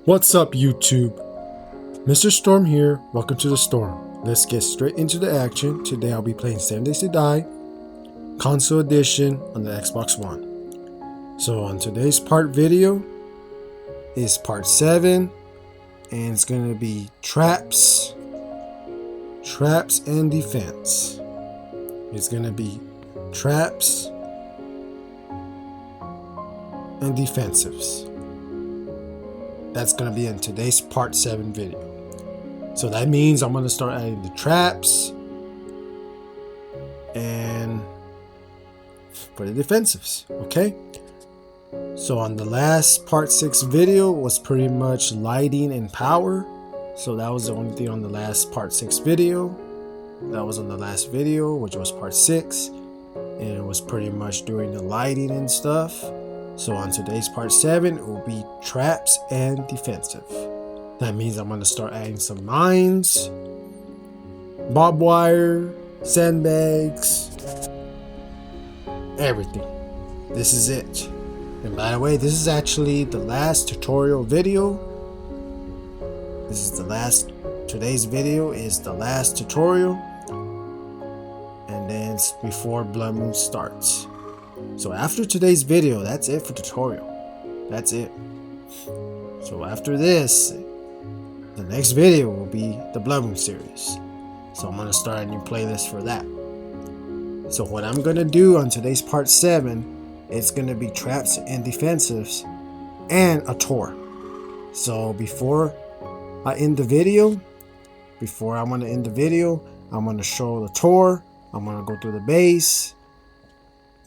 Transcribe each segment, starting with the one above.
What's up, YouTube? MrSt0rM here. Welcome to the storm. Let's get straight into the action. Today I'll be playing 7 Days to Die Console Edition on the Xbox One. So on today's part video is part 7, and it's gonna be traps and defense. It's gonna be traps and defensives. That's gonna be in today's part 7 video. So that means I'm gonna start adding the traps and for the defensives. Okay, so on the last part 6 video was pretty much lighting and power. So that was the only thing on the last part 6 video. That was on the last video, which was part 6, and it was pretty much doing the lighting and stuff. So on today's part 7, it will be traps and defensive. That means I'm going to start adding some mines, barbed wire, sandbags, everything. This is it. And by the way, this is actually the last tutorial video. Today's video is the last tutorial. And then it's before Blood Moon starts. So after today's video, that's it for tutorial. That's it. So after this, the next video will be the Blood Moon series. So I'm going to start a new playlist for that. So what I'm going to do on today's part 7, it's going to be traps and defensives and a tour. So before I end the video, I'm going to show the tour. I'm going to go through the base,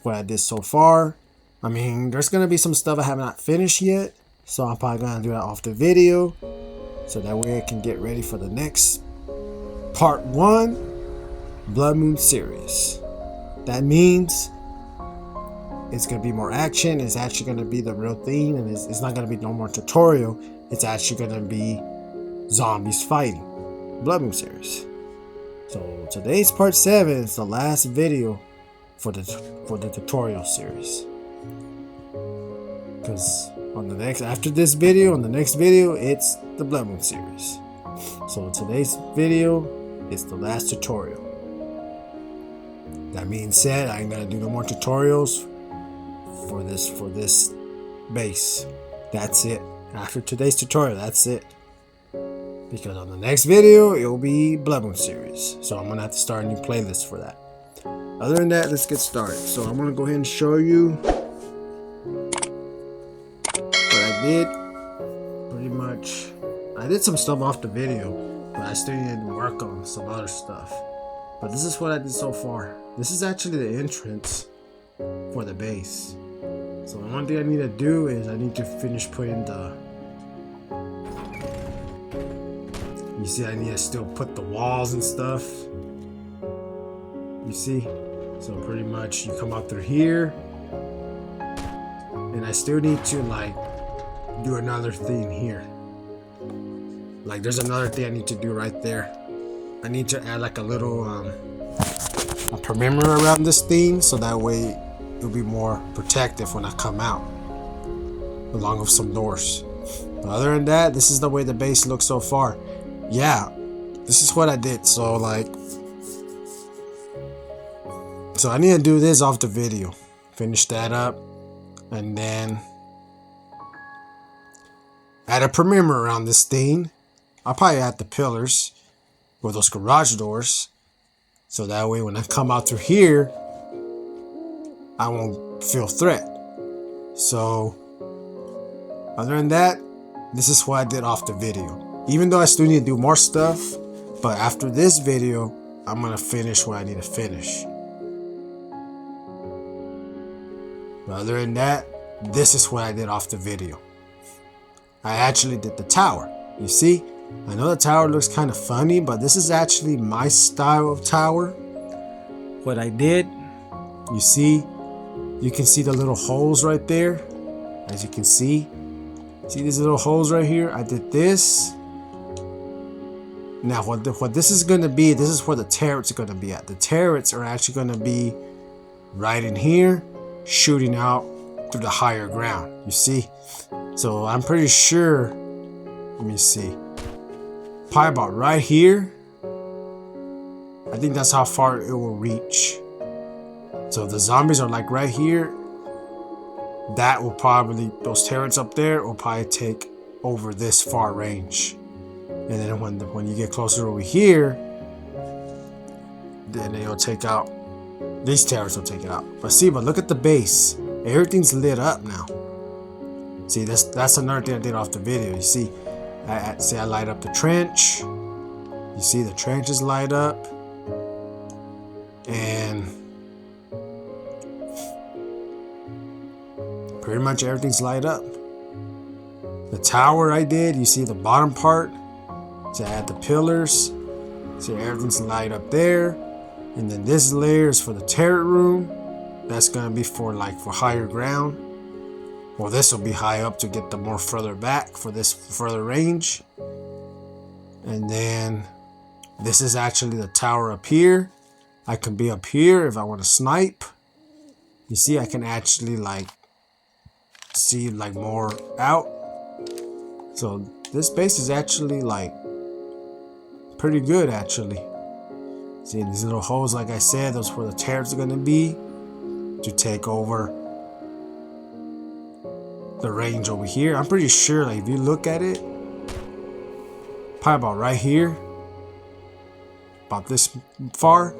what I did so far. I mean, there's gonna be some stuff I have not finished yet, so I'm probably gonna do that off the video, so that way I can get ready for the next part 1 Blood Moon series. That means it's gonna be more action. It's actually gonna be the real thing, and it's not gonna be no more tutorial. It's actually gonna be zombies fighting. Blood Moon series. So today's part 7 is the last video for the tutorial series, because on the next video it's the Blood Moon series. So today's video is the last tutorial. That being said, I ain't gonna do no more tutorials for this base. That's it. After today's tutorial, that's it, because on the next video it will be Blood Moon series. So I'm gonna have to start a new playlist for that. Other than that, let's get started. So I'm gonna go ahead and show you what I did. Pretty much, I did some stuff off the video, but I still need to work on some other stuff. But this is what I did so far. This is actually the entrance for the base. So the one thing I need to do is I need to finish putting the... You see, I need to still put the walls and stuff. You see? So pretty much you come out through here, and I still need to like do another thing here. Like there's another thing I need to do right there. I need to add like a little a perimeter around this thing, so that way it'll be more protective when I come out, along with some doors. But other than that, this is the way the base looks so far. Yeah, this is what I did. So I need to do this off the video, finish that up, and then add a perimeter around this thing. I'll probably add the pillars with those garage doors, so that way when I come out through here, I won't feel threat. So other than that, this is what I did off the video. Even though I still need to do more stuff, but after this video, I'm gonna finish what I need to finish. But other than that, this is what I did off the video. I actually did the tower. You see, I know the tower looks kind of funny, but this is actually my style of tower. What I did, you can see the little holes right there. As you can see these little holes right here? I did this. Now what this is going to be, this is where the turrets are going to be at. The turrets are actually going to be right in here. shooting out through the higher ground. You see? So I'm pretty sure, let me see, probably about right here. I think that's how far it will reach. So the zombies are like right here. That will probably, those turrets up there will probably take over this far range. And then when you get closer over here, then it'll take out, these turrets will take it out. But look at the base. Everything's lit up now. See, that's another thing I did off the video. You see, I light up the trench. You see the trench is light up. And pretty much everything's light up. The tower I did, you see the bottom part. So I had the pillars. See, everything's light up there. And then this layer is for the turret room. That's gonna be for higher ground. Well, this will be high up to get the more further back for this further range. And then this is actually the tower up here. I can be up here if I want to snipe. You see, I can actually see more out. So this base is actually pretty good actually. See these little holes, like I said, those where the turrets are gonna be to take over the range over here. I'm pretty sure if you look at it, probably about right here, about this far,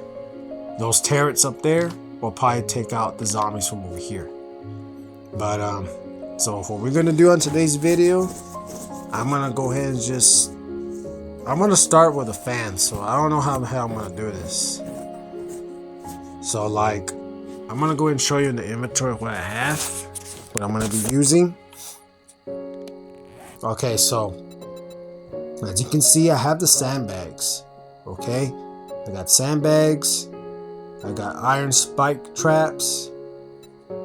those turrets up there will probably take out the zombies from over here. But so what we're gonna do on today's video, I'm gonna go ahead and I'm gonna start with a fan. So I don't know how the hell I'm gonna do this. So I'm gonna go ahead and show you in the inventory what I have, what I'm gonna be using. Okay, so as you can see, I have the sandbags. Okay, I got sandbags, I got iron spike traps,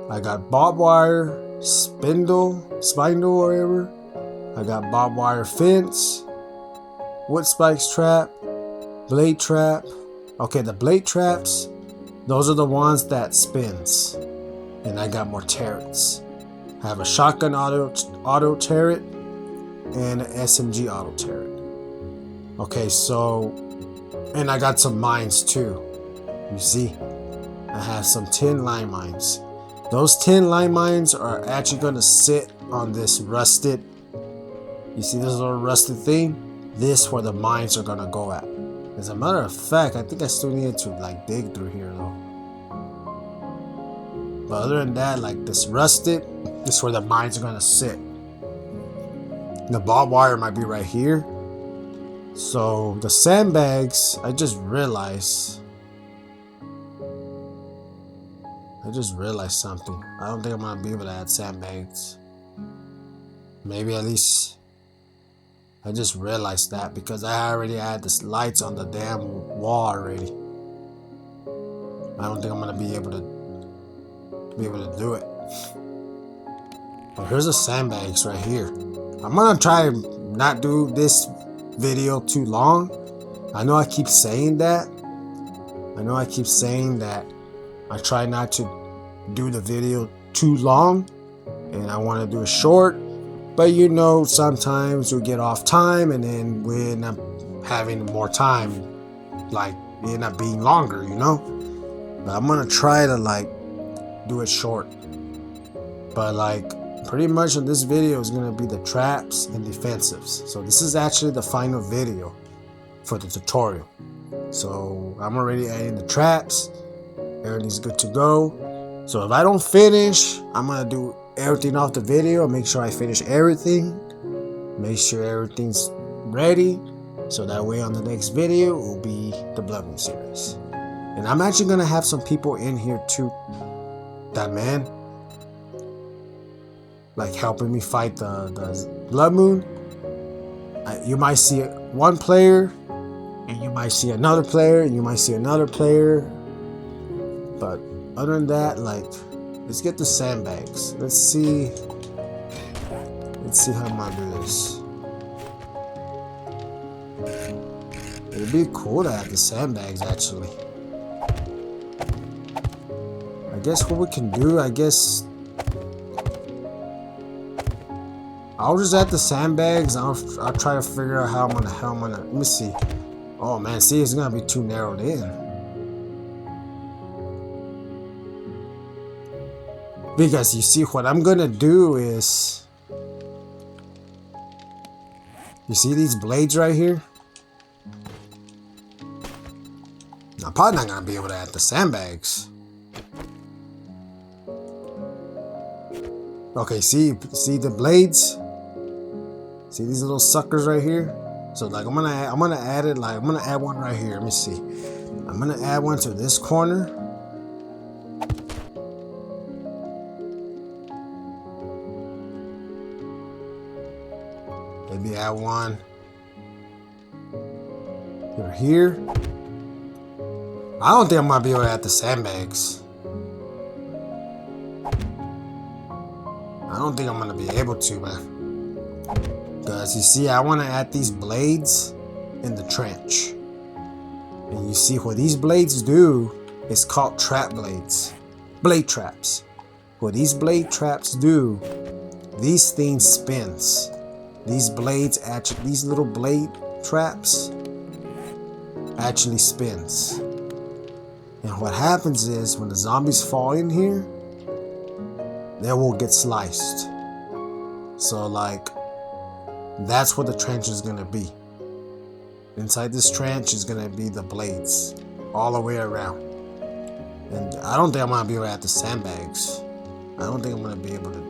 I got barbed wire, spindle or whatever, I got barbed wire fence, wood spikes trap, blade trap. Okay, the blade traps, those are the ones that spins. And I got more turrets. I have a shotgun auto turret and an SMG auto turret. Okay, so, and I got some mines too. You see, I have some 10 line mines. Those 10 line mines are actually going to sit on this rusted, you see this little rusted thing? This where the mines are going to go at. As a matter of fact, I think I still need to dig through here though. But other than that, this rusted, this is where the mines are going to sit. The barbed wire might be right here. So the sandbags, I just realized something. I don't think I'm gonna be able to add sandbags. Maybe at least I just realized that because I already had the lights on the damn wall already. I don't think I'm gonna be able to do it. But here's the sandbags right here. I'm gonna try to not do this video too long. I know I keep saying that. I try not to do the video too long and I want to do it short, but sometimes we get off time and then we end up having more time, it end up being longer, but I'm gonna try to do it short. But pretty much on this video is gonna be the traps and defensives. So this is actually the final video for the tutorial. So I'm already adding the traps. Everything's good to go. So if I don't finish, I'm gonna do everything off the video and make sure I finish everything. Make sure everything's ready. So that way on the next video it will be the Blood Moon series. And I'm actually gonna have some people in here too. That man. Helping me fight the Blood Moon. You might see one player, and you might see another player, and you might see another player. But other than that, let's get the sandbags. Let's see how I'm gonna do this. It'd be cool to have the sandbags actually. I guess what we can do, I guess I'll just add the sandbags. I'll try to figure out how I'm gonna let me see. Oh man, see, it's gonna be too narrowed in. Because you see, what I'm gonna do is, you see these blades right here? I'm probably not gonna be able to add the sandbags. Okay, see the blades? See these little suckers right here? So like I'm gonna add it, like I'm gonna add one right here. Let me see. I'm gonna add one to this corner. Maybe add one here. I don't think I'm gonna be able to add the sandbags. I don't think I'm gonna be able to, man. Because you see, I want to add these blades in the trench. And you see what these blades do is called trap blades. Blade traps. What these blade traps do, these things spins. These blades actually, these little blade traps actually spins. And what happens is when the zombies fall in here, they will get sliced. So like, that's what the trench is gonna be. Inside this trench is gonna be the blades all the way around. And I don't think I'm gonna be able to add the sandbags. I don't think I'm gonna be able to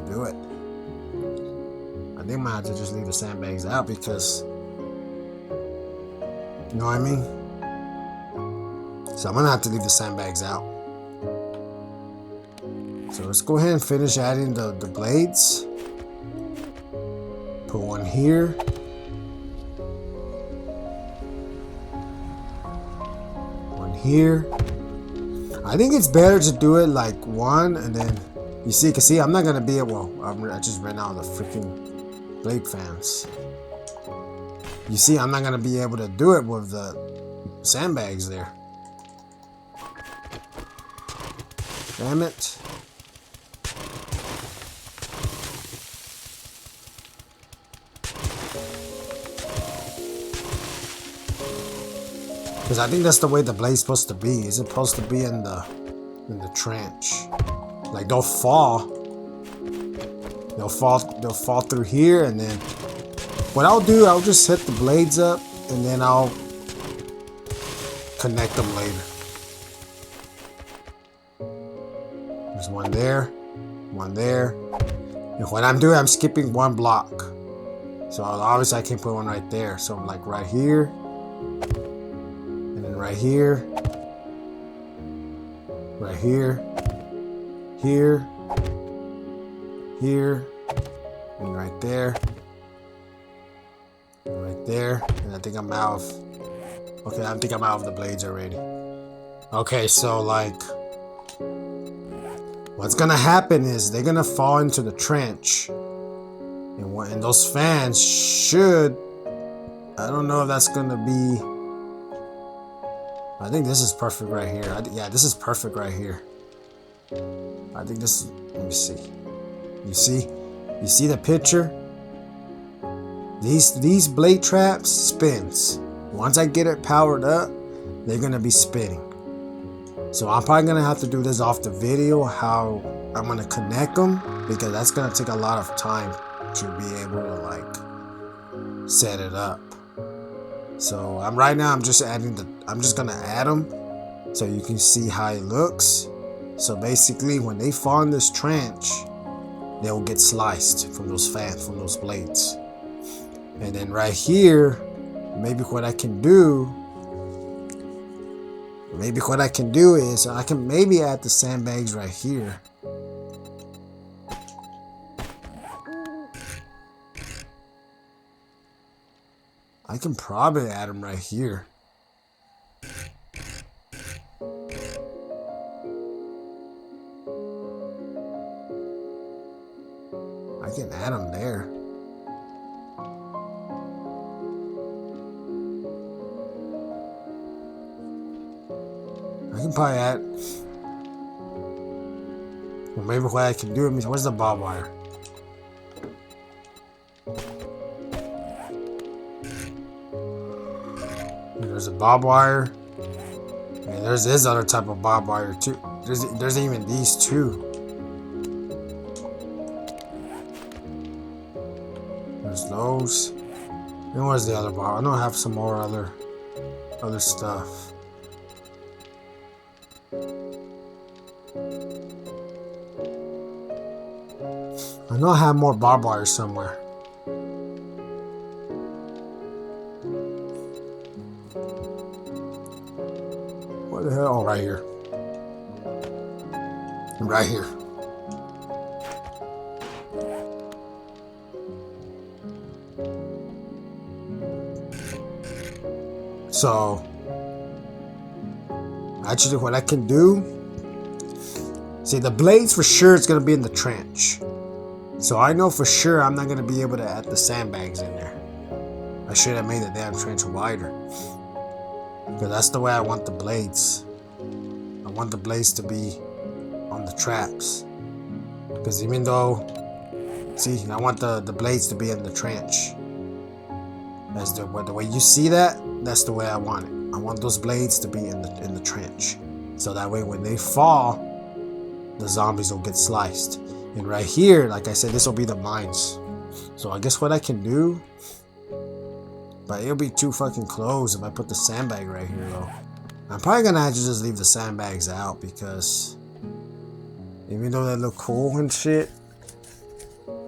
do it. I think I'm gonna have to just leave the sandbags out because, you know what I mean? So I'm gonna have to leave the sandbags out. So let's go ahead and finish adding the blades. Put one here. One here. I think it's better to do it like one and then, you see, cause see, I'm not gonna be able, I just ran out of the freaking blade fans. You see, I'm not gonna be able to do it with the sandbags there. Damn it. Because I think that's the way the blade's supposed to be. It's supposed to be in the trench. Like they'll fall. They'll fall through here, and then what I'll do, I'll just set the blades up and then I'll connect them later. There's one there, one there. And what I'm doing, I'm skipping one block. So obviously I can put one right there. So I'm like right here. Right here, right here, here, here, and right there, and right there, and I think I'm out of, okay, I think I'm out of the blades already. Okay, so like, what's gonna happen is they're gonna fall into the trench, and those fans should, I don't know if that's gonna be, I think this is perfect right here. Yeah, this is perfect right here. I think this is, let me see. You see the picture? These blade traps spins. Once I get it powered up, they're gonna be spinning. So I'm probably gonna have to do this off the video, how I'm gonna connect them, because that's gonna take a lot of time to be able to like set it up. So right now I'm just gonna add them so you can see how it looks. So basically when they fall in this trench, they will get sliced from those fans, from those blades. And then right here, maybe what I can do is I can maybe add the sandbags right here. I can probably add them right here. I can add them there. I can probably add. Well, maybe what I can do is, where's the barbed wire? There's a barbed wire. And there's this other type of barbed wire too. There's even these two. There's those. And where's the other bar? I know I have some more other stuff. I know I have more barbed wire somewhere. What the hell? Oh, right here. Right here. So, actually what I can do, see the blades for sure it's going to be in the trench. So I know for sure I'm not going to be able to add the sandbags in there. I should have made the damn trench wider. Because that's the way I want the blades. I want the blades to be on the traps. Because even though, see, I want the blades to be in the trench. That's the way you see that, that's the way I want it. I want those blades to be in the trench. So that way when they fall, the zombies will get sliced. And right here, like I said, this will be the mines. So I guess what I can do, but it'll be too fucking close if I put the sandbag right here though. I'm probably gonna have to just leave the sandbags out because even though they look cool and shit,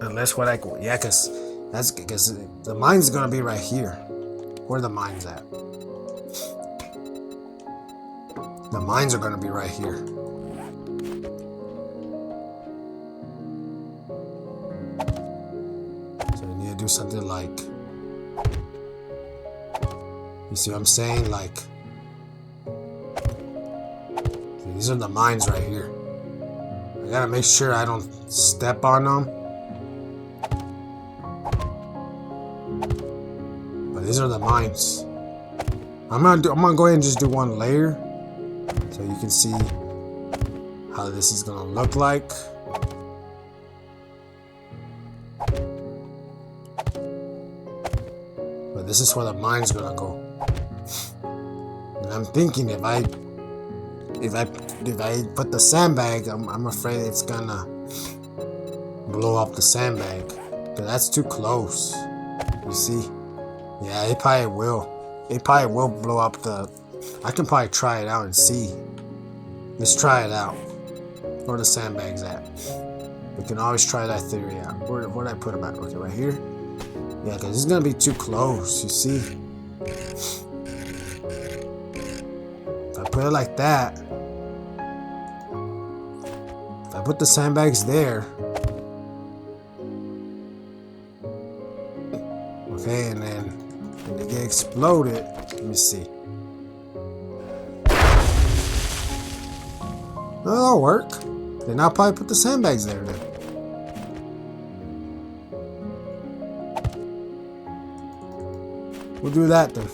unless what I can, yeah, because the mine's gonna be right here. Where the mines at? The mines are gonna be right here. So I need to do something like, you see what I'm saying? Like, see, these are the mines right here. I gotta make sure I don't step on them. But these are the mines. I'm gonna go ahead and just do one layer so you can see how this is gonna look like. But this is where the mine's gonna go. And I'm thinking if I put the sandbag, I'm afraid it's gonna blow up the sandbag. Cause that's too close. You see? Yeah, it probably will. It probably will blow up the... I can probably try it out and see. Let's try it out. Where the sandbags at? We can always try that theory out. Where did I put them at? Okay, right here? Yeah, because it's going to be too close, you see? If I put it like that... If I put the sandbags there... Okay, and then when they get exploded, let me see. That'll work. Then I'll probably put the sandbags there then. We'll do that then.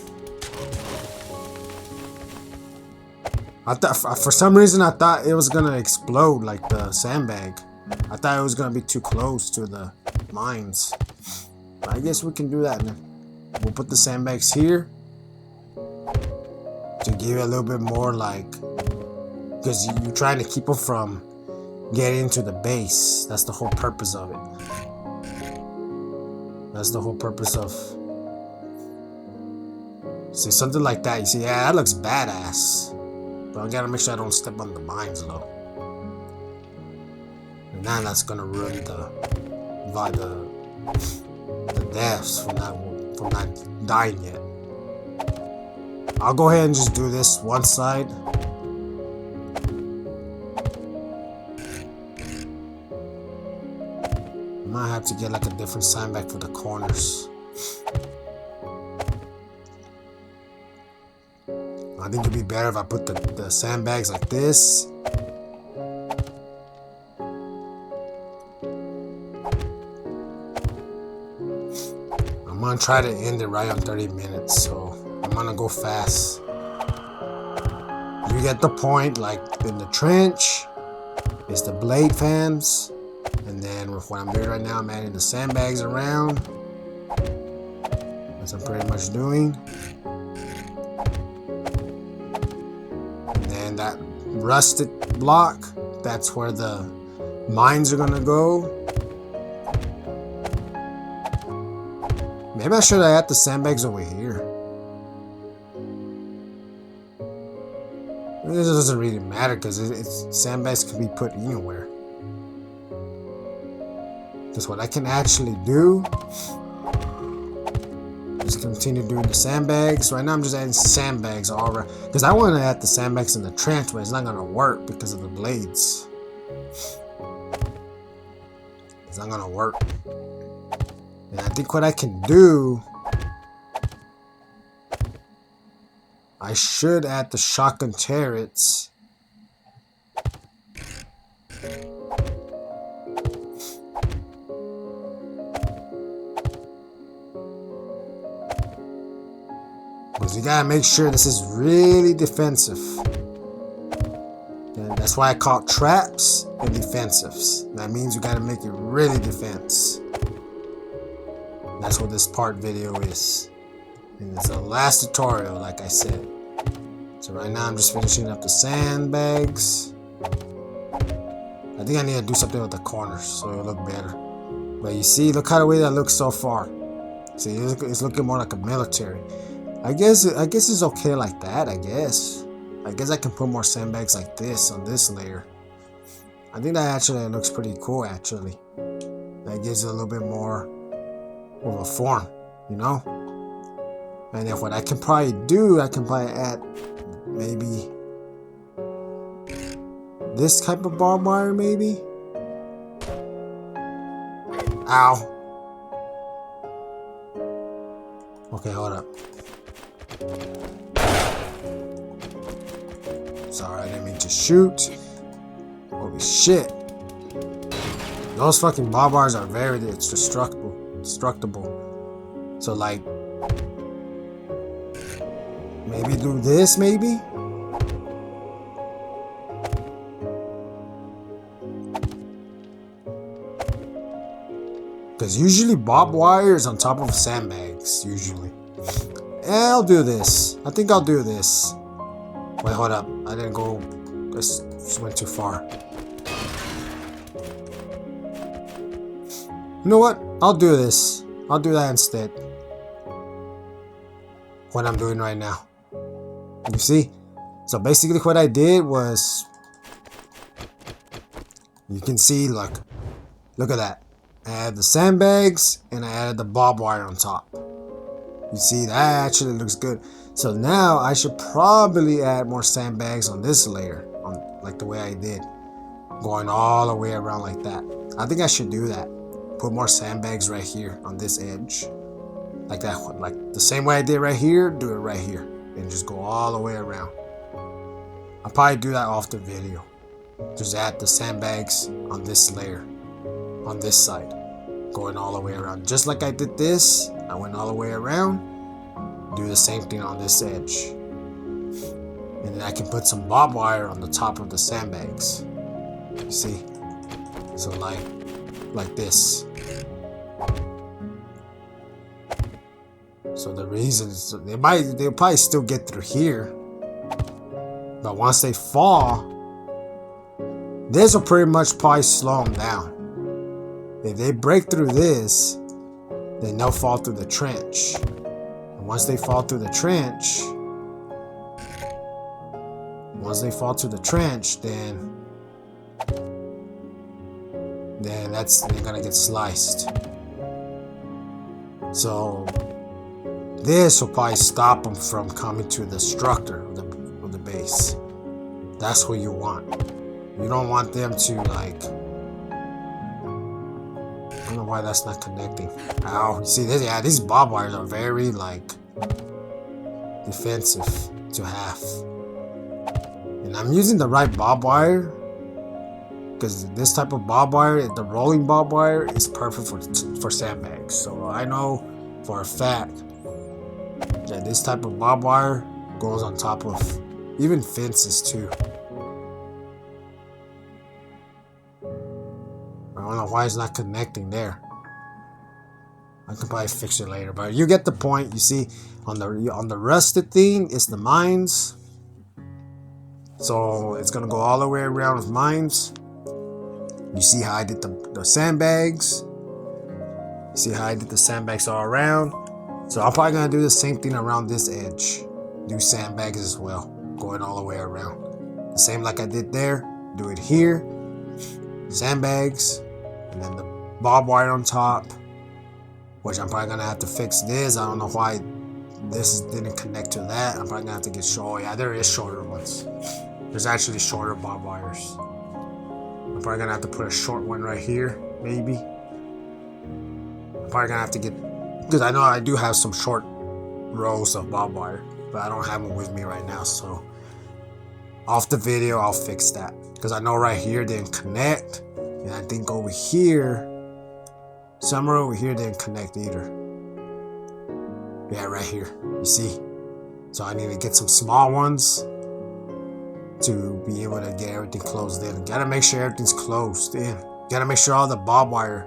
I thought, for some reason, I thought it was gonna explode like the sandbag. I thought it was gonna be too close to the mines. But I guess we can do that then. We'll put the sandbags here to give it a little bit more like, because you're trying to keep them from getting to the base. That's the whole purpose of it. That's the whole purpose of, see, something like that. You see, yeah, that looks badass. But I gotta make sure I don't step on the mines though. And now that's gonna ruin the deaths from not dying yet. I'll go ahead and just do this one side. I might have to get like a different sandbag for the corners. I think it'd be better if I put the sandbags like this. I'm gonna try to end it right on 30 minutes, so I'm gonna go fast. You get the point, like in the trench, is the blade fans. And then with what I'm doing right now, I'm adding the sandbags around. That's what I'm pretty much doing. And then that rusted block, that's where the mines are gonna go. Maybe I should have added the sandbags over here. It doesn't really matter because sandbags can be put anywhere. That's what I can actually do. Just continue doing the sandbags. Right now I'm just adding sandbags all around. Because I want to add the sandbags in the trench, but it's not going to work because of the blades. It's not going to work. And I think what I can do, I should add the shotgun turrets. Because you gotta make sure this is really defensive. And that's why I call it traps and defensives. That means you gotta make it really defense. That's what this part video is. And it's the last tutorial, like I said. So right now I'm just finishing up the sandbags. I think I need to do something with the corners so it'll look better. But you see, look how the way that looks so far. See, it's looking more like a military. I guess it's okay like that, I guess I can put more sandbags like this on this layer. I think that actually looks pretty cool actually. That gives it a little bit more of a form, you know? And then what I can probably do, I can probably add maybe this type of barbed wire maybe? Ow. Okay, hold up. Sorry, I didn't mean to shoot. Holy shit. Those fucking barbed wires are very destructible. So like, maybe do this maybe? Because usually barbed wire is on top of sandbags, usually. I'll do this. I think I'll do this. Wait, hold up. I didn't go. This just went too far. You know what? I'll do this. I'll do that instead. What I'm doing right now. You see? So basically what I did was, you can see, look at that. I added the sandbags and I added the barbed wire on top. You see, that actually looks good. So now I should probably add more sandbags on this layer, on like the way I did, going all the way around like that. I think I should do that. Put more sandbags right here on this edge, like that one, like the same way I did right here. Do it right here and just go all the way around. I'll probably do that off the video. Just add the sandbags on this layer, on this side, going all the way around, just like I did this. I went all the way around. Do the same thing on this edge, and then I can put some barbed wire on the top of the sandbags. You see, so like this. So the reason is they'll probably still get through here, but once they fall, this will pretty much probably slow them down. If they break through this, then they'll fall through the trench. And once they fall through the trench, then they're gonna get sliced. So this will probably stop them from coming to the structure of the base. That's what you want. You don't want them to like. I don't know why that's not connecting. Ow. See this? Yeah, these barbed wires are very like defensive to have. And I'm using the right barbed wire because this type of barbed wire, the rolling barbed wire, is perfect for sandbags. So I know for a fact that this type of barbed wire goes on top of even fences too. don't know why it's not connecting there. I can probably fix it later, but you get the point. You see, on the rusted thing, it's the mines. So it's gonna go all the way around with mines. You see how I did the sandbags. You see how I did the sandbags all around. So I'm probably gonna do the same thing around this edge. Do sandbags as well, going all the way around. The same like I did there. Do it here. Sandbags, and then the barbed wire on top. Which I'm probably gonna have to fix this. I don't know why this didn't connect to that. I'm probably gonna have to get short. Oh, yeah, there is shorter ones. There's actually shorter barbed wires. I'm probably gonna have to put a short one right here, maybe. I'm probably gonna have to get, because I know I do have some short rows of barbed wire, but I don't have them with me right now. So off the video, I'll fix that, because I know right here didn't connect, and I think over here. Somewhere over here didn't connect either. Yeah, right here. You see? So I need to get some small ones to be able to get everything closed in. Gotta make sure everything's closed in. Gotta make sure all the barbed wire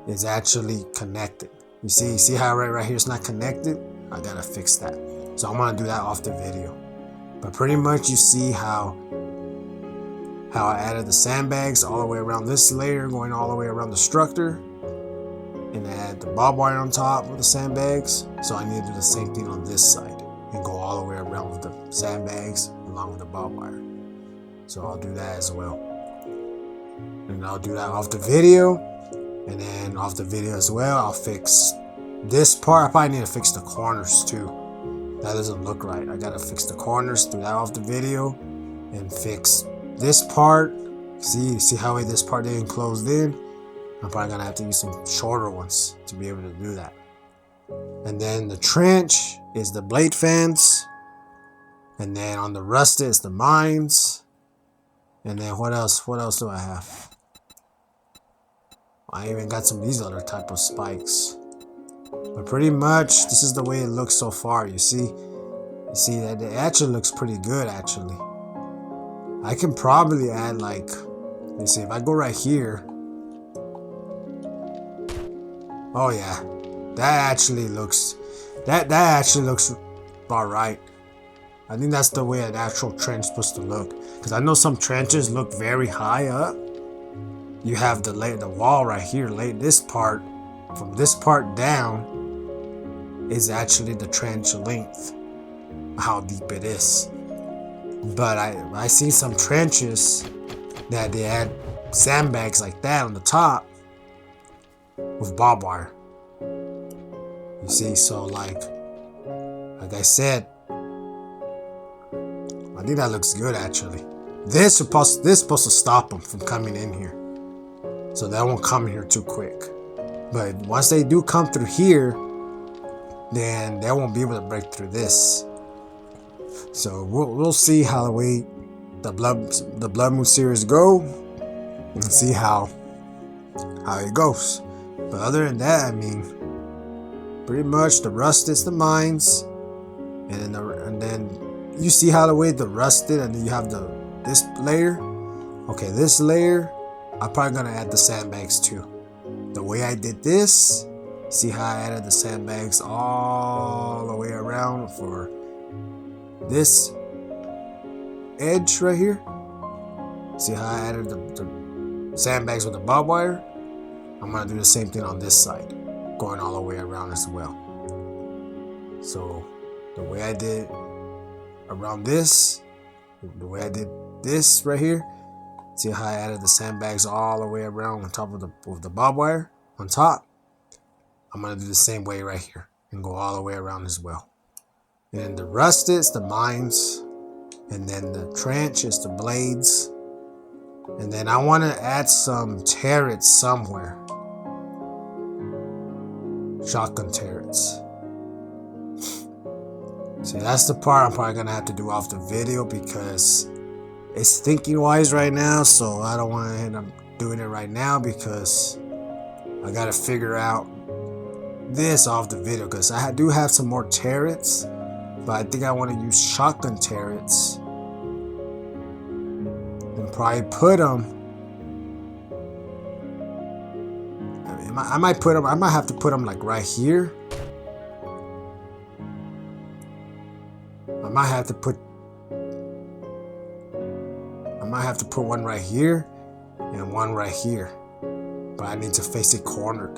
is actually connected. You see how right here it's not connected? I gotta fix that. So I'm gonna do that off the video. But pretty much you see how I added the sandbags all the way around this layer, going all the way around the structure. And I add the barbed wire on top of the sandbags. So I need to do the same thing on this side and go all the way around with the sandbags along with the barbed wire. So I'll do that as well. And I'll do that off the video. And then off the video as well, I'll fix this part. I probably need to fix the corners too. That doesn't look right. I gotta fix the corners, do that off the video, and fix this part. See how this part didn't close in? I'm probably gonna have to use some shorter ones to be able to do that. And then the trench is the blade fans. And then on the rusted is the mines. And then what else? What else do I have? I even got some of these other type of spikes. But pretty much this is the way it looks so far. You see that it actually looks pretty good actually. I can probably add like, let's see, if I go right here. Oh yeah, that actually looks about right. I think that's the way an actual trench is supposed to look. Because I know some trenches look very high up. You have the wall right here. This part, from this part down, is actually the trench length. How deep it is. But I see some trenches that they add sandbags like that on the top with barbed wire. You see, so like I said, I think that looks good actually. This is supposed to stop them from coming in here, so they won't come here too quick. But once they do come through here, then they won't be able to break through this. So we'll see how the way the Blood Moon series go, and see how it goes. But other than that, I mean, pretty much the rusted, the mines, and then you see how the way the rusted, and then you have this layer. Okay, this layer, I'm probably gonna add the sandbags too. The way I did this, see how I added the sandbags all the way around for this edge right here. See how I added the sandbags with the barbed wire? I'm gonna do the same thing on this side, going all the way around as well. So the way I did around this, the way I did this right here, see how I added the sandbags all the way around on top of the barbed wire on top? I'm gonna do the same way right here and go all the way around as well. And then the rusted is the mines, and then the trench is the blades, and then I want to add some turrets somewhere. Shotgun turrets. See, that's the part I'm probably gonna have to do off the video because it's thinking wise right now, so I don't want to end up doing it right now because I gotta figure out this off the video, because I do have some more turrets, but I think I want to use shotgun turrets and probably put them I might put them. I might have to put them like right here. I might have to put one right here and one right here. But I need to face it cornered.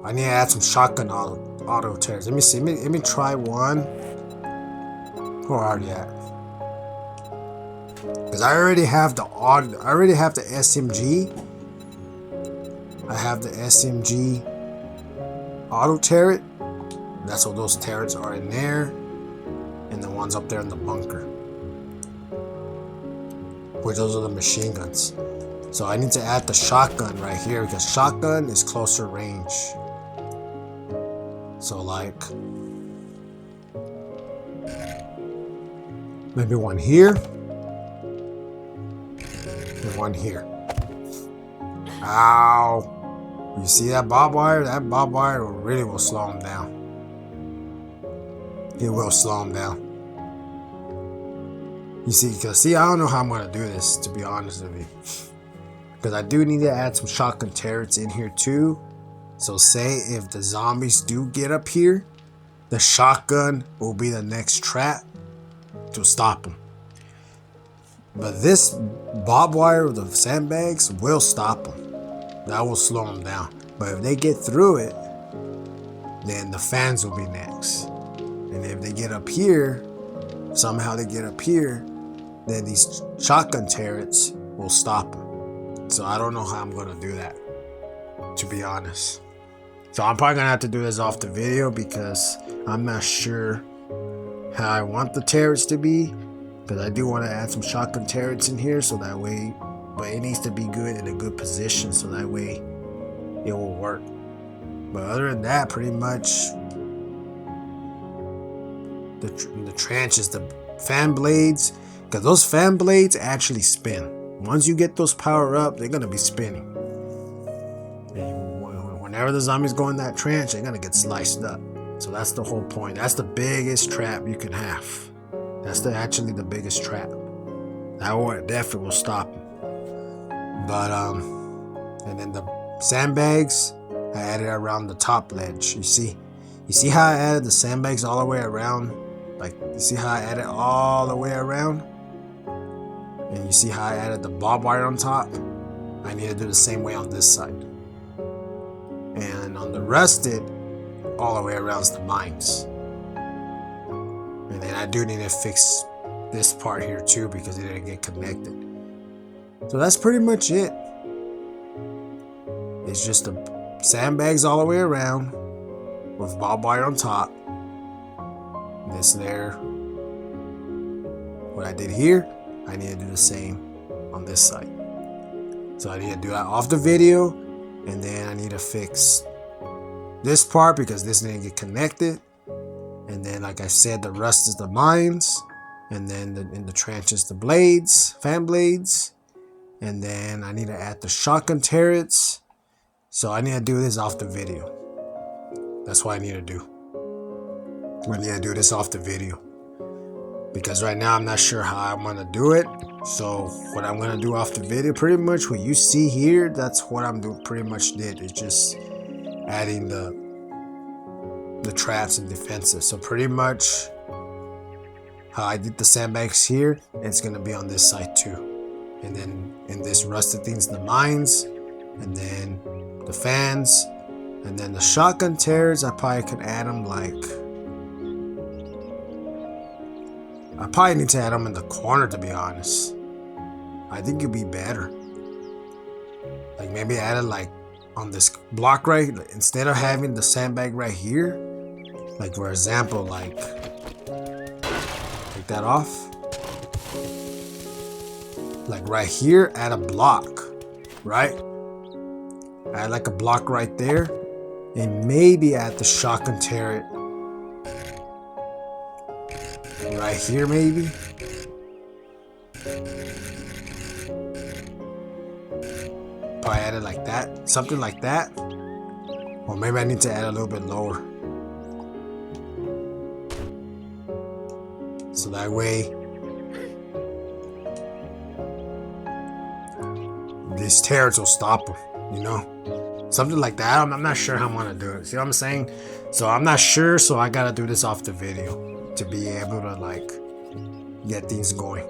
I need to add some shotgun auto tears. Let me see. Let me try one. Where are you at? Because I already have the SMG. I have the SMG auto turret. That's what those turrets are in there, and the ones up there in the bunker. Which those are the machine guns. So I need to add the shotgun right here because shotgun is closer range. So like maybe one here and one here. Ow. You see that barbed wire? That barbed wire really will slow him down. It will slow him down. You see, because I don't know how I'm gonna do this, to be honest with you. Because I do need to add some shotgun turrets in here too. So say if the zombies do get up here, the shotgun will be the next trap to stop them. But this barbed wire with the sandbags will stop them. That will slow them down. But if they get through it, then the fans will be next. And if they get up here, somehow they get up here, then these shotgun turrets will stop them. So I don't know how I'm going to do that, to be honest. So I'm probably going to have to do this off the video because I'm not sure how I want the turrets to be. Because I do want to add some shotgun turrets in here so that way, but it needs to be good in a good position so that way it will work. But other than that, pretty much the trenches, the fan blades, because those fan blades actually spin. Once you get those power up, they're going to be spinning. And whenever the zombies go in that trench, they're going to get sliced up. So that's the whole point. That's the biggest trap you can have. That's actually the biggest trap. That one definitely will stop them. But and then the sandbags, I added around the top ledge. You see how I added the sandbags all the way around? Like, you see how I added all the way around? And you see how I added the barbed wire on top? I need to do the same way on this side. And on the rusted, all the way around is the mines. And then I do need to fix this part here too because it didn't get connected. So that's pretty much it. It's just the sandbags all the way around with barbed wire on top. This there. What I did here, I need to do the same on this side. So I need to do that off the video, and then I need to fix this part because this didn't get connected. And then, like I said, the rust is the mines, and then in the trenches the blades, fan blades, and then I need to add the shotgun turrets. So I need to do this off the video. That's what I need to do. I need to do this off the video because right now I'm not sure how I'm gonna do it. So what I'm gonna do off the video, pretty much what you see here, that's what I'm doing. Pretty much did. It's just adding the traps and defenses. So pretty much how I did the sandbags here, it's gonna be on this side too. And then in this rusted things, the mines, and then the fans, and then the shotgun tears. I probably could add them like, I probably need to add them in the corner, to be honest. I think it'd be better. Like maybe add it like on this block right, instead of having the sandbag right here. Like for example, like take that off. Like right here, add a block, right? Add like a block right there, and maybe add the shotgun turret right here, maybe. Probably add it like that, something like that. Or maybe I need to add a little bit lower. So that way, these turrets will stop them, you know, something like that. I'm not sure how I'm gonna do it. See what I'm saying? So I'm not sure, so I gotta do this off the video to be able to like get things going.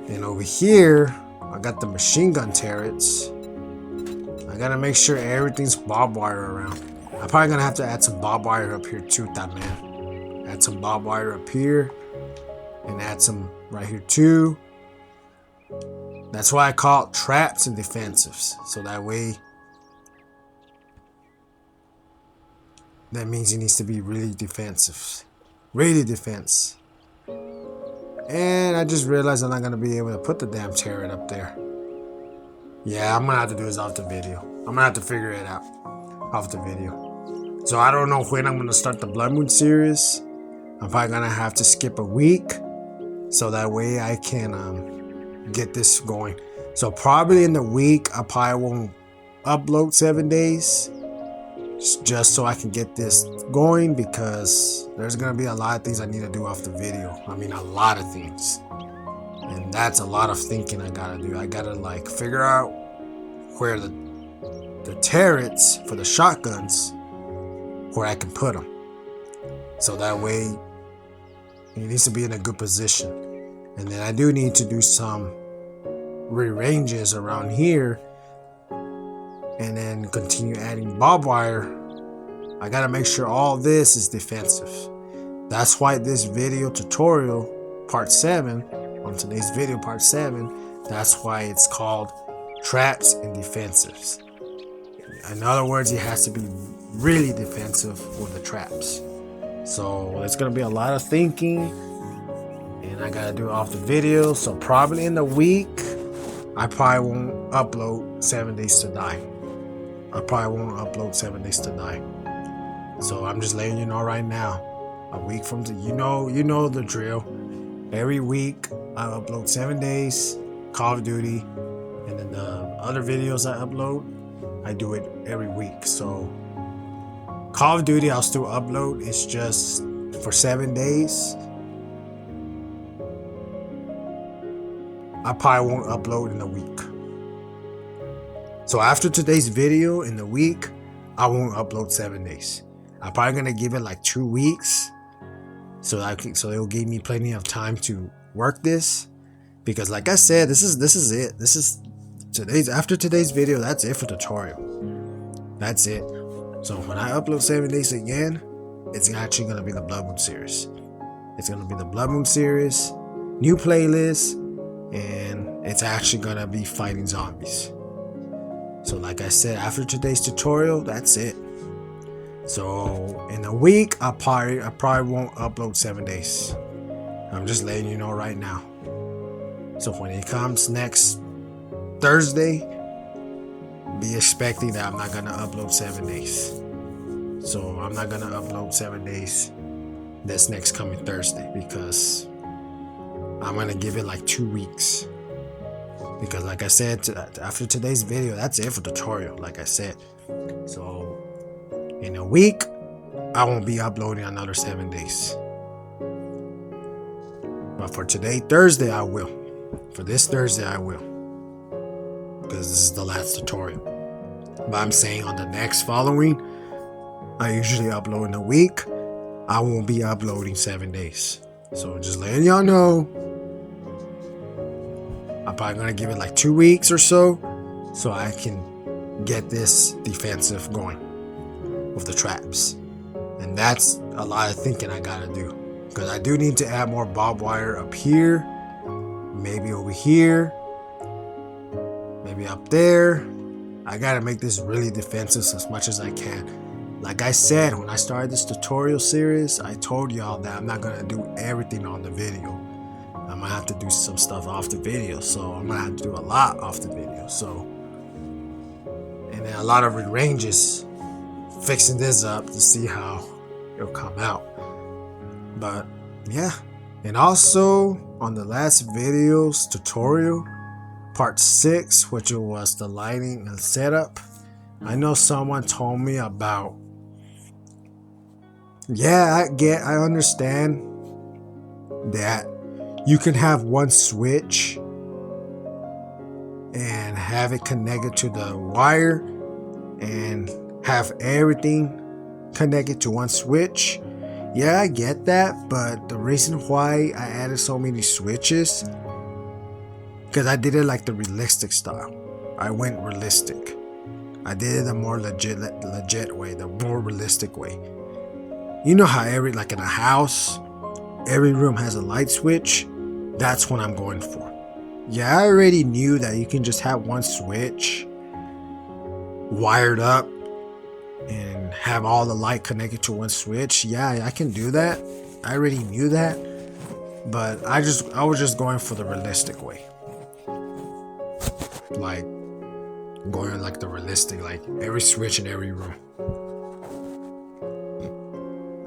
And over here I got the machine gun turrets. I gotta make sure everything's barbed wire around. I'm probably gonna have to add some barbed wire up here too, that man. Add some barbed wire up here and add some right here too. That's why I call it traps and defensives. So that way, that means it needs to be really defensive. Really defense. And I just realized I'm not going to be able to put the damn turret up there. Yeah, I'm going to have to do this off the video. I'm going to have to figure it out off the video. So I don't know when I'm going to start the Blood Moon series. I'm probably going to have to skip a week. So that way I can get this going. So probably in the week, I probably won't upload 7 days. Just so I can get this going, because there's gonna be a lot of things I need to do off the video. I mean, a lot of things, and that's a lot of thinking I gotta do. I gotta like figure out where the turrets for the shotguns, where I can put them, so that way it needs to be in a good position. And then I do need to do some rearranges around here, and then continue adding barbed wire. I gotta make sure all this is defensive. That's why this video tutorial part 7, on today's video part 7, that's why it's called traps and defensives. In other words, it has to be really defensive with the traps. So it's gonna be a lot of thinking, and I gotta do it off the video. So probably in the week, I probably won't upload 7 Days to Die. I probably won't upload 7 Days to Die. So I'm just letting you know right now. A week from you know the drill. Every week I upload 7 days, Call of Duty, and then the other videos I upload, I do it every week. So Call of Duty I'll still upload. It's just for 7 days. I probably won't upload in a week. So after today's video, in the week, I won't upload 7 days. I'm probably gonna give it like 2 weeks, so it'll give me plenty of time to work this. Because like I said, this is it. This is after today's video. That's it for tutorial. That's it. So when I upload 7 days again, it's actually gonna be the Blood Moon series. It's gonna be the Blood Moon series, new playlist, and it's actually gonna be fighting zombies. So like I said, after today's tutorial, that's it. So in a week, I probably won't upload 7 days. I'm just letting you know right now. So when it comes next Thursday, be expecting that I'm not gonna upload 7 days. So I'm not gonna upload 7 days this next coming Thursday, because I'm gonna give it like 2 weeks. Because like I said, after today's video, that's it for tutorial, like I said. So in a week, I won't be uploading another 7 days. But for today, Thursday, I will. For this Thursday, I will. Because this is the last tutorial. But I'm saying on the next following, I usually upload in a week. I won't be uploading 7 days. So just letting y'all know. I'm probably gonna give it like 2 weeks or so I can get this defensive going with the traps. And that's a lot of thinking I gotta do, because I do need to add more barbed wire up here, maybe over here, maybe up there. I gotta make this really defensive as much as I can. Like I said, when I started this tutorial series, I told y'all that I'm not gonna do everything on the video. I'm gonna have to do some stuff off the video, so I'm gonna have to do a lot off the video. So, and then a lot of rearranges, fixing this up to see how it'll come out. But yeah, and also on the last video's tutorial, part 6, which was the lighting and setup, I know someone told me about. Yeah, I understand that you can have one switch and have it connected to the wire and have everything connected to one switch. Yeah, I get that, but the reason why I added so many switches, because I did it like the realistic style. I went realistic. I did it the more legit way, the more realistic way. You know how like in a house, every room has a light switch? That's what I'm going for. Yeah, I already knew that you can just have one switch wired up and have all the light connected to one switch. Yeah, I can do that. I already knew that, but I was just going for the realistic way, like going like the realistic, like every switch in every room.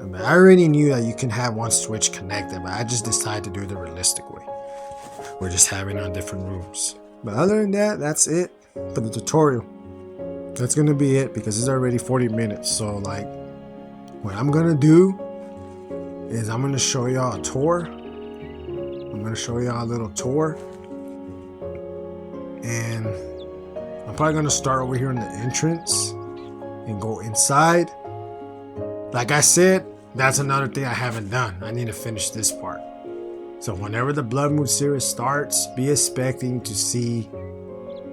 I mean, I already knew that you can have one switch connected, but I just decided to do the realistic way. We're just having it on different rooms. But other than that, that's it for the tutorial. That's gonna be it because it's already 40 minutes. So like, what I'm gonna do is I'm gonna show y'all a tour. I'm gonna show y'all a little tour, and I'm probably gonna start over here in the entrance and go inside. Like I said, that's another thing I haven't done. I need to finish this part. So whenever the Blood Moon series starts, be expecting to see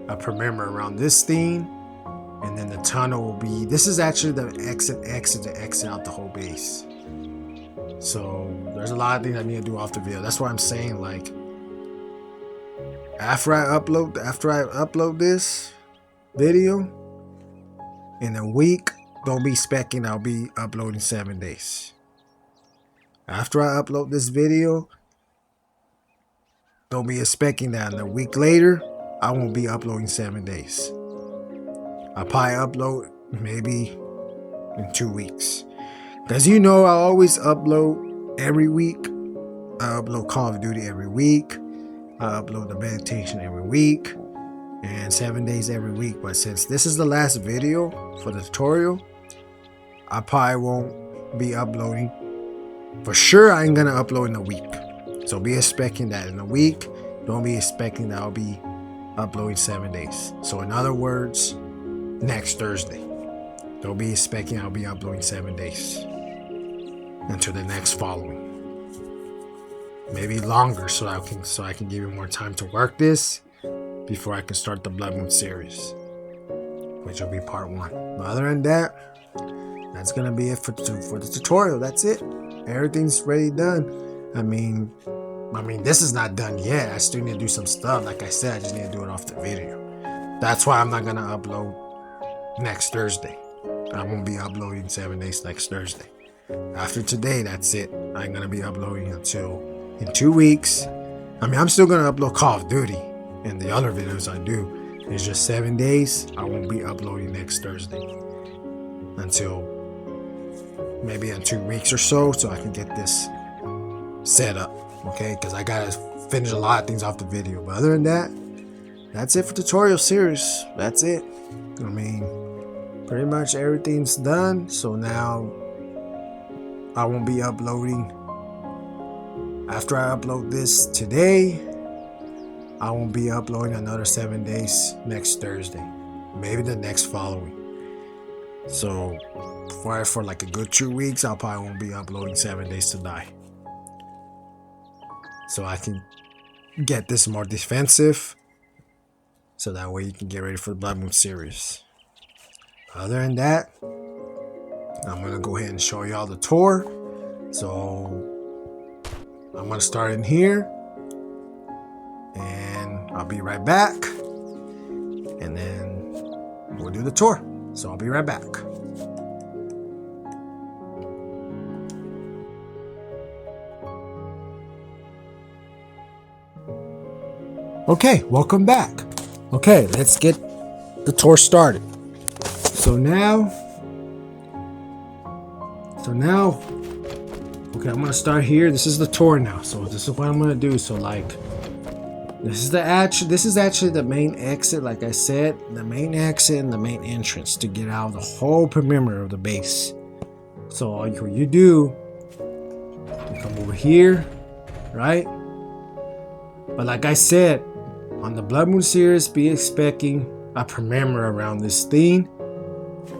a perimeter around this thing. And then the tunnel will be, this is actually the exit to exit out the whole base. So there's a lot of things I need to do off the video. That's why I'm saying, like, after I upload this video in a week, don't be expecting I'll be uploading 7 days. After I upload this video, don't be expecting that in a week later I won't be uploading 7 days. I'll probably upload maybe in 2 weeks. Because you know I always upload every week. I upload Call of Duty every week. I upload the meditation every week. And 7 days every week. But since this is the last video for the tutorial, I probably won't be uploading. For sure I ain't gonna upload in a week. So be expecting that in a week. Don't be expecting that I'll be uploading 7 days. So in other words, next Thursday. Don't be expecting I'll be uploading 7 days until the next following. Maybe longer so I can give you more time to work this before I can start the Blood Moon series, which will be part 1. But other than that, that's gonna be it for the tutorial. That's it. Everything's ready done. I mean, this is not done yet. I still need to do some stuff. Like I said, I just need to do it off the video. That's why I'm not gonna upload next Thursday. I won't be uploading 7 days next Thursday. After today, that's it. I ain't gonna be uploading until in 2 weeks. I mean, I'm still gonna upload Call of Duty and the other videos I do. It's just 7 days. I won't be uploading next Thursday until maybe in 2 weeks or so I can get this set up. Okay, because I gotta finish a lot of things off the video. But other than that, that's it for tutorial series. That's it. I mean, pretty much everything's done. So now I won't be uploading. After I upload this today, I won't be uploading another 7 days next Thursday. Maybe the next following. So for like a good 2 weeks, I probably won't be uploading 7 days to die. So I can get this more defensive. So that way you can get ready for the Blood Moon series. Other than that, I'm going to go ahead and show y'all the tour. So I'm going to start in here. And I'll be right back. And then we'll do the tour. So I'll be right back. Okay, welcome back. Okay, let's get the tour started. So now, okay, I'm gonna start here. This is the tour now. So this is what I'm gonna do. So like, this is actually the main exit. Like I said, the main exit and the main entrance to get out of the whole perimeter of the base. So all you do, you come over here, right? But like I said, on the Blood Moon series, be expecting a perimeter around this thing.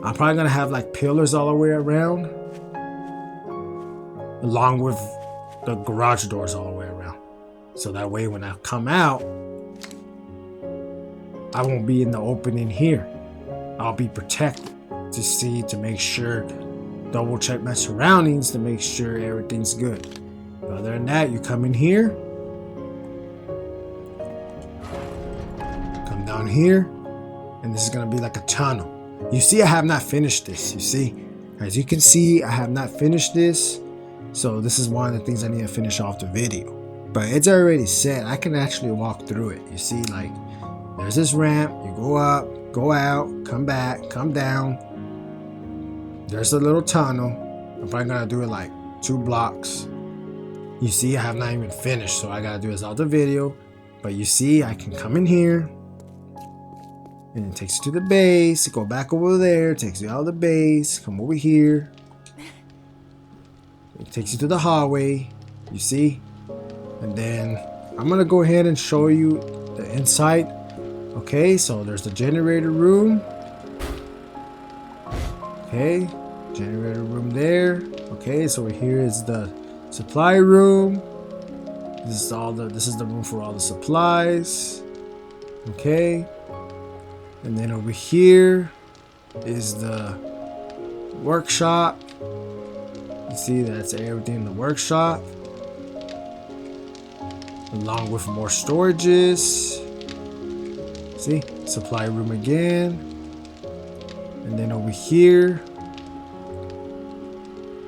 I'm probably gonna have like pillars all the way around, along with the garage doors all the way around. So that way when I come out, I won't be in the opening here. I'll be protected to make sure, double check my surroundings to make sure everything's good. But other than that, you come in here, come down here, and this is gonna be like a tunnel. You see, I have not finished this. You see, as you can see, I have not finished this. So this is one of the things I need to finish off the video. But it's already set. I can actually walk through it. You see, like, there's this ramp. You go up, go out, come back, come down. There's a little tunnel. I'm probably gonna do it like 2 blocks. You see, I have not even finished, so I gotta do this out the video. But you see, I can come in here, and it takes you to the base. Go back over there, takes you out of the base. Come over here. It takes you to the hallway. You see, and then I'm gonna go ahead and show you the inside. Okay, so there's the generator room. Okay, generator room there. Okay, so here is the supply room. This is the room for all the supplies. Okay, and then over here is the workshop. You see, that's everything in the workshop, along with more storages. See, supply room again, and then over here.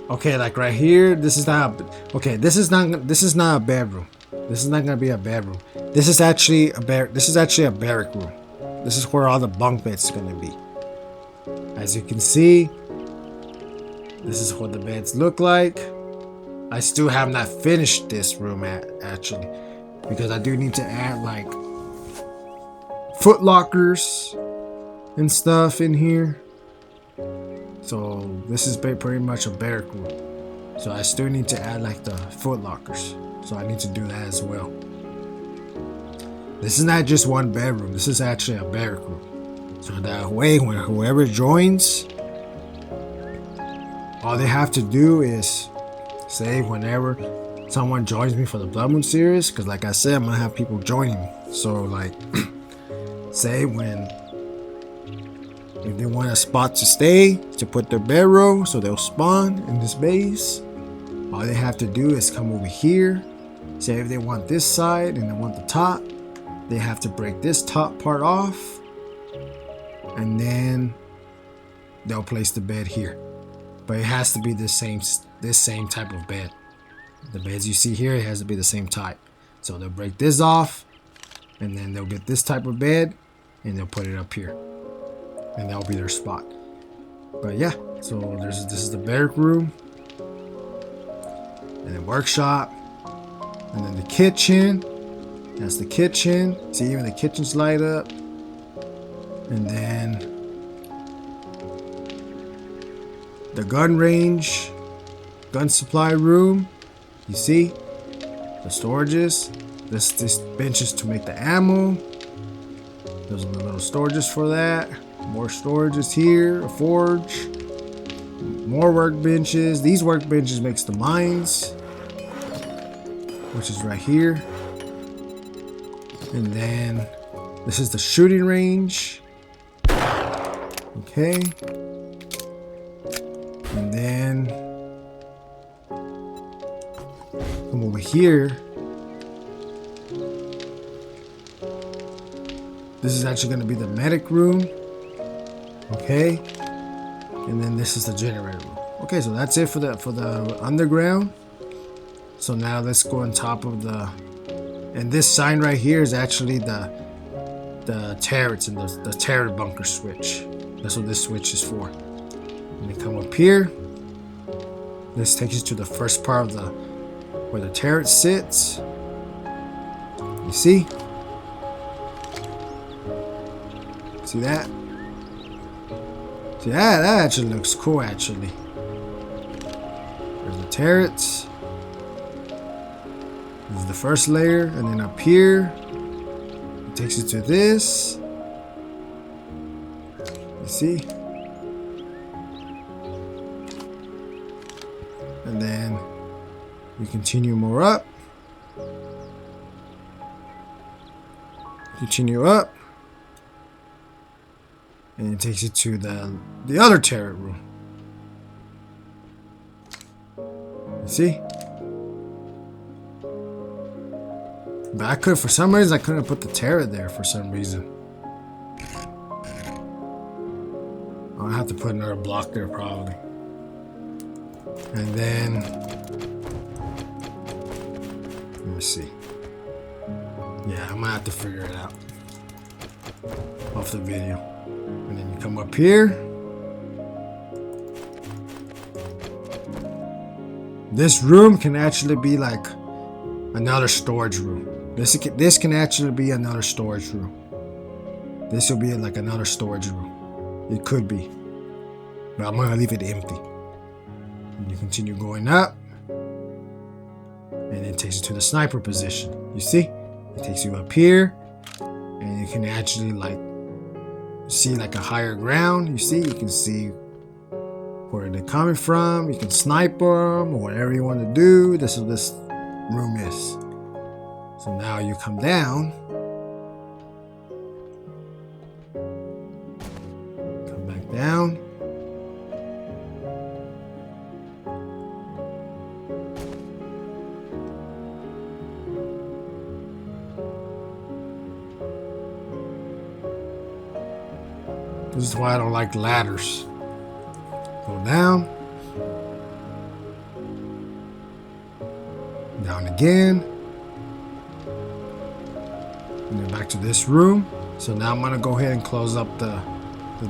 Okay, like right here, this is not a bedroom. This is not gonna be a bedroom. This is actually a barrack room. This is where all the bunk beds are gonna be. As you can see, this is what the beds look like. I still have not finished this room actually, because I do need to add like foot lockers and stuff in here. So this is pretty much a barrack room. So I still need to add like the foot lockers. So I need to do that as well. This is not just one bedroom. This is actually a barrack room. So that way, when whoever joins, all they have to do is say whenever someone joins me for the Blood Moon series, because like I said, I'm gonna have people joining me. So like, say if they want a spot to stay, to put their bedroll, so they'll spawn in this base. All they have to do is come over here. Say if they want this side and they want the top, they have to break this top part off, and then they'll place the bed here. But it has to be this same type of bed. The beds you see here, it has to be the same type. So they'll break this off, and then they'll get this type of bed, and they'll put it up here, and that'll be their spot. But yeah, so this is the barrack room, and then workshop, and then the kitchen. That's the kitchen. See, even the kitchen's light up. And then the gun range, gun supply room. You see the storages. This benches to make the ammo. There's a little storages for that. More storages here. A forge. More workbenches. These workbenches makes the mines, which is right here. And then this is the shooting range. Okay. And then come over here. This is actually going to be the medic room. Okay. And then this is the generator room. Okay, so that's it for the underground. So now let's go on top of the, and this sign right here is actually the turrets and the turret bunker switch. That's what this switch is for. And you come up here. This takes you to the first part of where the turret sits. You see? See that? See that actually looks cool actually. There's the turrets. This is the first layer, and then up here, you takes you to this. You see? And then you continue more up. Continue up. And it takes you to the other turret room. You see? But for some reason, I couldn't put the turret there for some reason. I'll have to put another block there probably. And then, let me see. Yeah, I'm gonna have to figure it out off the video. And then you come up here. This room can actually be like another storage room. This can actually be another storage room. This will be like another storage room. It could be. But I'm gonna leave it empty. And you continue going up. And it takes you to the sniper position. You see? It takes you up here. And you can actually like see like a higher ground. You see? You can see where they're coming from. You can snipe them or whatever you want to do. This is what this room is. So now you come down. Come back down. This is why I don't like ladders. Go down. Down again. And then back to this room. So now I'm gonna go ahead and close up the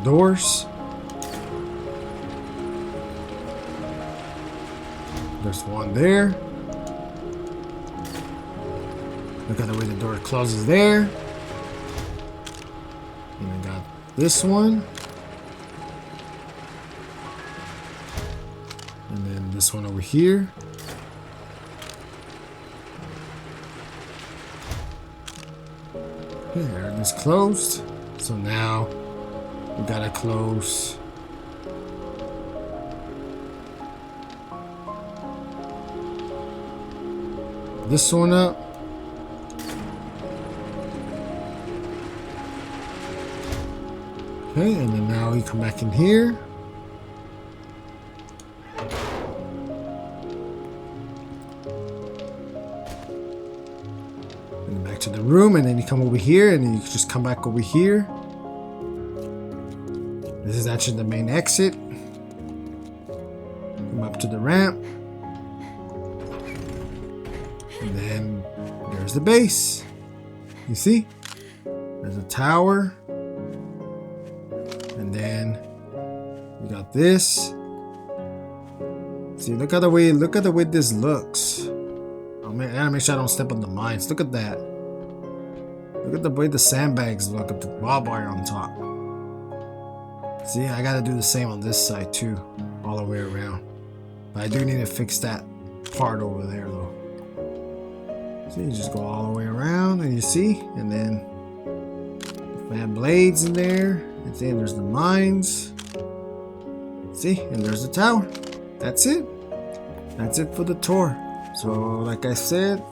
doors. There's one there. Look at the way the door closes there. And I got this one. And then this one over here. Okay, everything's closed. So now we gotta close this one up. Okay, and then now we come back in here. And back to the room, and then you come over here, and then you just come back over here. This is actually the main exit. Come up to the ramp. And then there's the base. You see? There's a tower. And then you got this. See, look at the way this looks. Oh man, I gotta make sure I don't step on the mines. Look at that. Look at the way the sandbags look at the barbed wire on top. See, I gotta do the same on this side too, all the way around. But I do need to fix that part over there though. So you just go all the way around, and you see, and then we have blades in there. And then there's the mines. See, and there's the tower. That's it. That's it for the tour. So, like I said,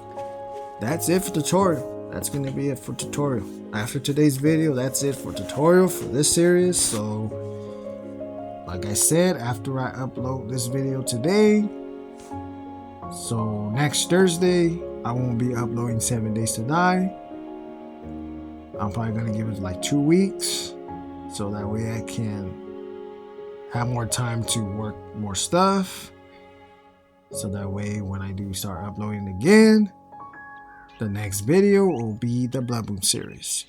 that's it for tutorial. That's gonna be it for tutorial. After today's video, that's it for tutorial for this series. So, like I said, after I upload this video today, so next Thursday, I won't be uploading 7 Days to Die. I'm probably gonna give it like 2 weeks. So that way I can have more time to work more stuff. So that way when I do start uploading again, the next video will be the Blood Moon series.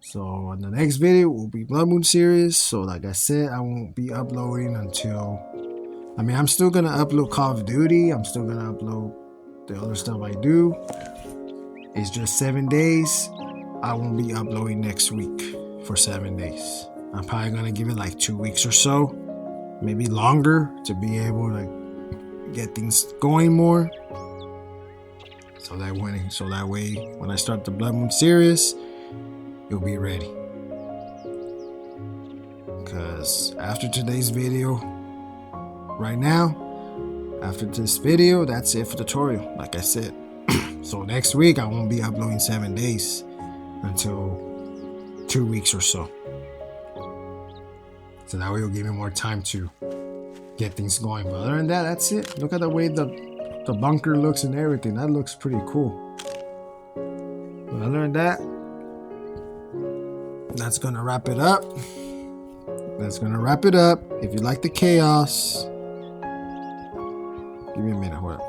So on the next video will be Blood Moon series. So like I said, I won't be uploading until, I mean, I'm still gonna upload Call of Duty. I'm still gonna upload the other stuff I do. It's just 7 days. I won't be uploading next week for 7 days. I'm probably gonna give it like 2 weeks or so, maybe longer, to be able to get things going more. So that way when I start the Blood Moon series, you'll be ready. Because after today's video, right now, after this video, that's it for the tutorial, like I said. So next week I won't be uploading 7 days until 2 weeks or so. So that way it'll give me more time to get things going. But other than that, that's it. Look at the way the bunker looks and everything. That looks pretty cool. But other than that, that's gonna wrap it up. If you like the chaos, give me a minute, hold up.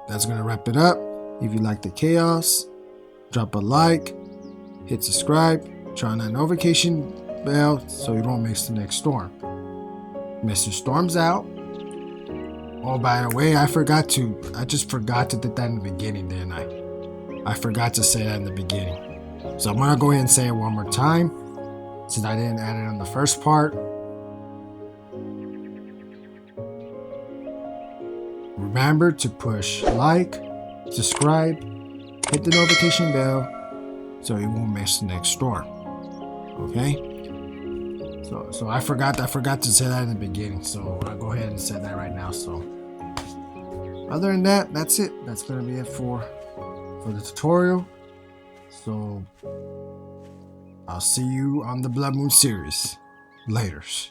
That's gonna wrap it up. If you like the chaos, drop a like, hit subscribe, turn on that notification bell so you don't miss the next storm. MrSt0rM's out. Oh, by the way, I just forgot to do that in the beginning, didn't I? I forgot to say that in the beginning. So I'm gonna go ahead and say it one more time, since I didn't add it on the first part. Remember to push like, subscribe, hit the notification bell so you won't miss the next storm. Okay? So I forgot to say that in the beginning, so I'll go ahead and say that right now. So other than that, that's it. That's gonna be it for the tutorial. So I'll see you on the Blood Moon series. Laters.